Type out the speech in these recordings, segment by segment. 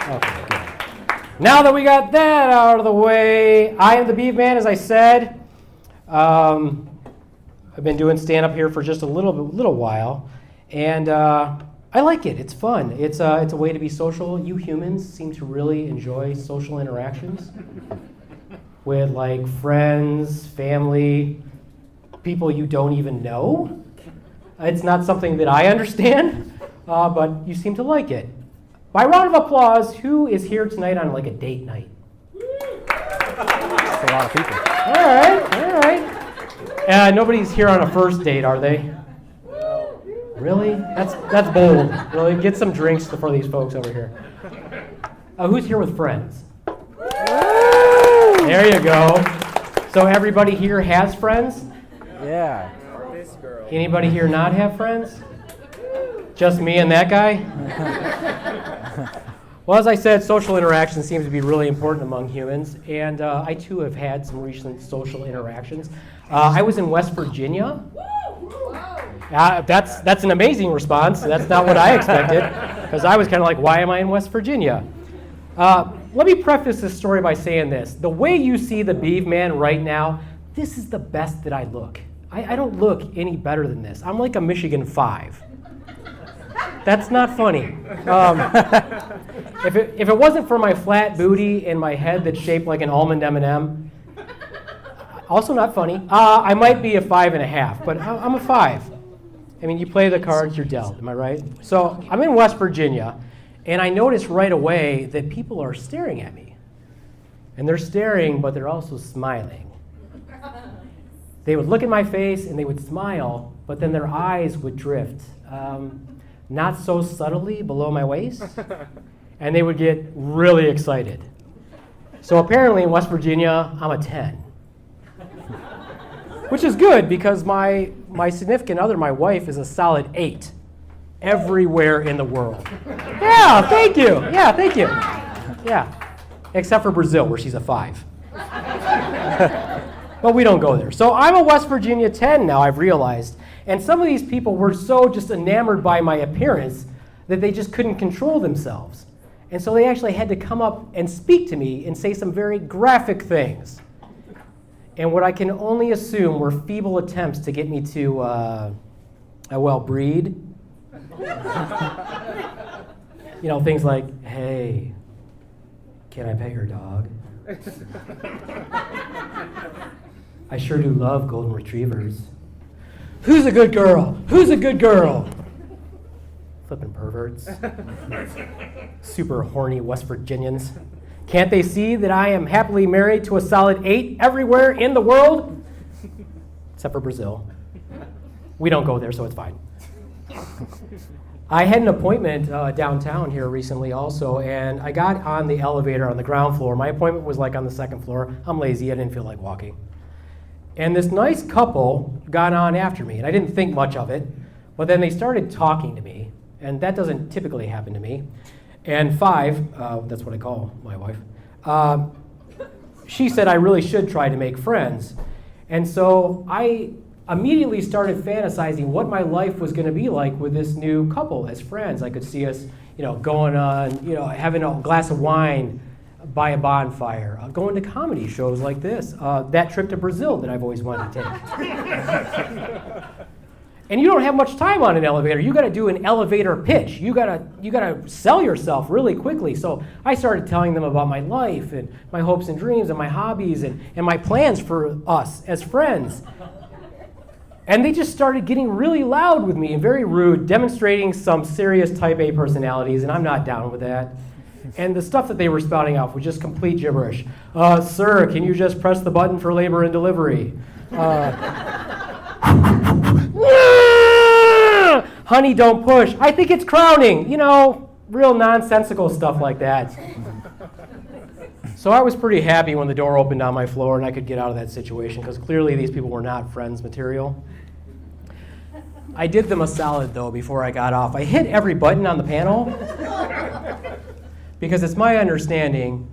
Okay, good. Now that we got that out of the way, I am the Beaveman, as I said. I've been doing stand-up here for just a little while, and I like it. It's fun. It's a way to be social. You humans seem to really enjoy social interactions with like friends, family, people you don't even know. It's not something that I understand, but you seem to like it. By round of applause, who is here tonight on like a date night? That's a lot of people. All right. Nobody's here on a first date, are they? Really? That's bold. Really? Get some drinks for these folks over here. Who's here with friends? There you go. So everybody here has friends? Yeah. Anybody here not have friends? Just me and that guy? Well, as I said, social interaction seems to be really important among humans, and I too have had some recent social interactions. I was in West Virginia. That's an amazing response. That's not what I expected, because I was kind of like, why am I in West Virginia? Let me preface this story by saying this. The way you see the Beaveman right now, this is the best that I look. I don't look any better than this. I'm like a Michigan 5. That's not funny. If it wasn't for my flat booty and my head that's shaped like an almond M&M, also not funny. I might be a 5.5, but I'm a 5. I mean, you play the cards you're dealt, am I right? So I'm in West Virginia, and I noticed right away that people are staring at me. And they're staring, but they're also smiling. They would look at my face and they would smile, but then their eyes would drift, not so subtly below my waist, and they would get really excited. So apparently in West Virginia, I'm a 10. Which is good because my significant other, my wife, is a solid 8 everywhere in the world. Yeah, thank you. Yeah, except for Brazil, where she's a 5. But we don't go there. So I'm a West Virginia 10 now, I've realized. And some of these people were so just enamored by my appearance that they just couldn't control themselves. And so they actually had to come up and speak to me and say some very graphic things. And what I can only assume were feeble attempts to get me to, breed. You know, things like, hey, can I pet your dog? I sure do love golden retrievers. Who's a good girl? Who's a good girl? Flippin' perverts. Super horny West Virginians. Can't they see that I am happily married to a solid 8 everywhere in the world? Except for Brazil. We don't go there, so it's fine. I had an appointment downtown here recently also, and I got on the elevator on the ground floor. My appointment was like on the second floor. I'm lazy, I didn't feel like walking. And this nice couple got on after me, and I didn't think much of it, but then they started talking to me, and that doesn't typically happen to me. And 5, that's what I call my wife, she said I really should try to make friends. And so I immediately started fantasizing what my life was going to be like with this new couple as friends. I could see us, going on, having a glass of wine by a bonfire, going to comedy shows like this, that trip to Brazil that I've always wanted to take. And you don't have much time on an elevator. You got to do an elevator pitch. You got to sell yourself really quickly. So I started telling them about my life and my hopes and dreams and my hobbies and my plans for us as friends. And they just started getting really loud with me and very rude, demonstrating some serious type A personalities, and I'm not down with that. And the stuff that they were spouting off was just complete gibberish. Sir, can you just press the button for labor and delivery? Honey, don't push. I think it's crowning. Real nonsensical stuff like that. So I was pretty happy when the door opened on my floor and I could get out of that situation, because clearly these people were not friends material. I did them a solid, though, before I got off. I hit every button on the panel because it's my understanding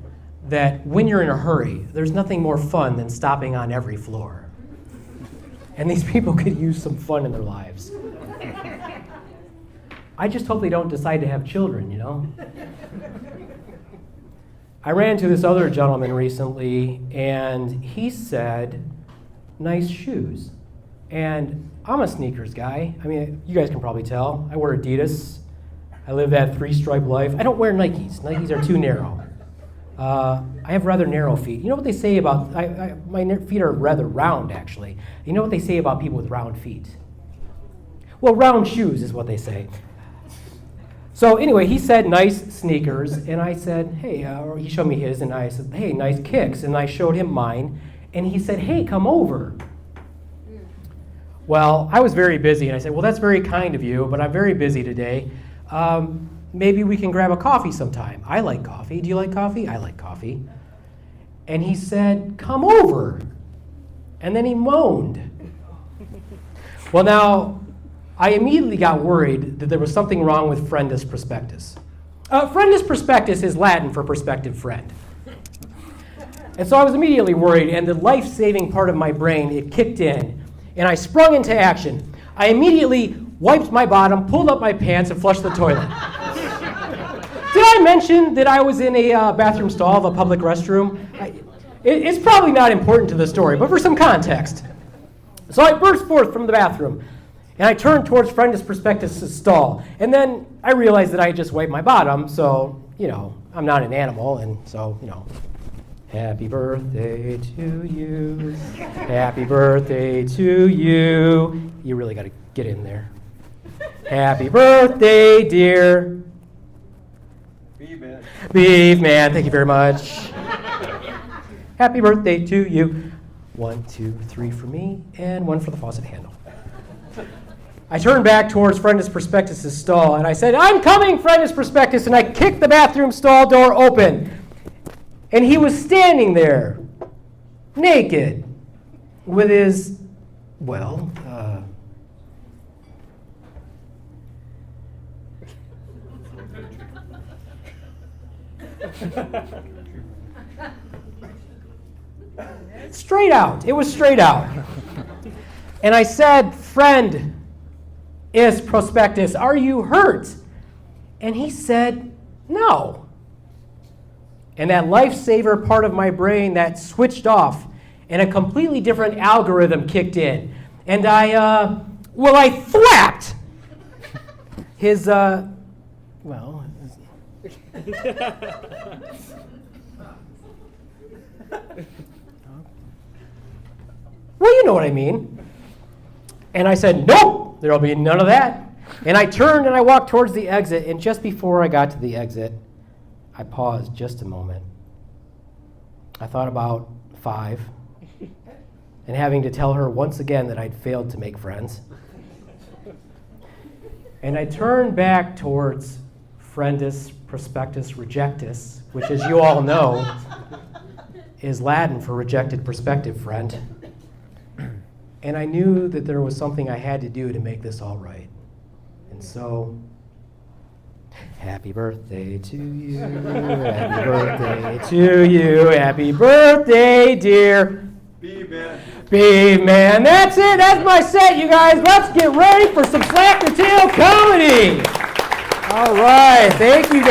that when you're in a hurry, there's nothing more fun than stopping on every floor. And these people could use some fun in their lives. I just hope they don't decide to have children, you know? I ran into this other gentleman recently, and he said, nice shoes. And I'm a sneakers guy. I mean, you guys can probably tell. I wear Adidas. I live that three-stripe life. I don't wear Nikes. Nikes are too narrow. I have rather narrow feet. You know what they say about, my feet are rather round, actually. You know what they say about people with round feet? Well, round shoes is what they say. So anyway, he said nice sneakers, and I said, hey, or he showed me his, and I said, hey, nice kicks, and I showed him mine, and he said, hey, come over. Well, I was very busy, and I said, well, that's very kind of you, but I'm very busy today. Maybe we can grab a coffee sometime. I like coffee. Do you like coffee? I like coffee. And he said, come over. And then he moaned. Well, now, I immediately got worried that there was something wrong with friendus prospectus. Friendus prospectus is Latin for prospective friend. And so I was immediately worried, and the life-saving part of my brain, it kicked in, and I sprung into action. I immediately wiped my bottom, pulled up my pants, and flushed the toilet. Did I mention that I was in a bathroom stall of a public restroom? It's probably not important to the story, but for some context. So I burst forth from the bathroom, and I turned towards Friendus Prospectus' stall. And then I realized that I had just wiped my bottom, so, you know, I'm not an animal, and so, you know, happy birthday to you, happy birthday to you. You really got to get in there. Happy birthday, dear Beaveman. Beaveman, thank you very much. Happy birthday to you. 1, 2, 3 for me, and 1 for the faucet handle. I turned back towards Friendus Prospectus' stall, and I said, I'm coming, Friendus Prospectus, and I kicked the bathroom stall door open. And he was standing there, naked, with his, well, straight out. It was straight out. And I said, friend is Prospectus, are you hurt? And he said, no. And that lifesaver part of my brain that switched off, and a completely different algorithm kicked in. And I flapped his, well, well, you know what I mean. And I said, nope, there'll be none of that. And I turned and I walked towards the exit, and just before I got to the exit, I paused just a moment. I thought about 5, and having to tell her once again that I'd failed to make friends. And I turned back towards Friendus Prospectus Rejectus, which, as you all know, is Latin for rejected prospective friend. And I knew that there was something I had to do to make this all right. And so, happy birthday to you, happy birthday to you, happy birthday, dear Beaveman. Beaveman. That's it, that's my set, you guys. Let's get ready for some Slacker Tail comedy. All right, thank you guys.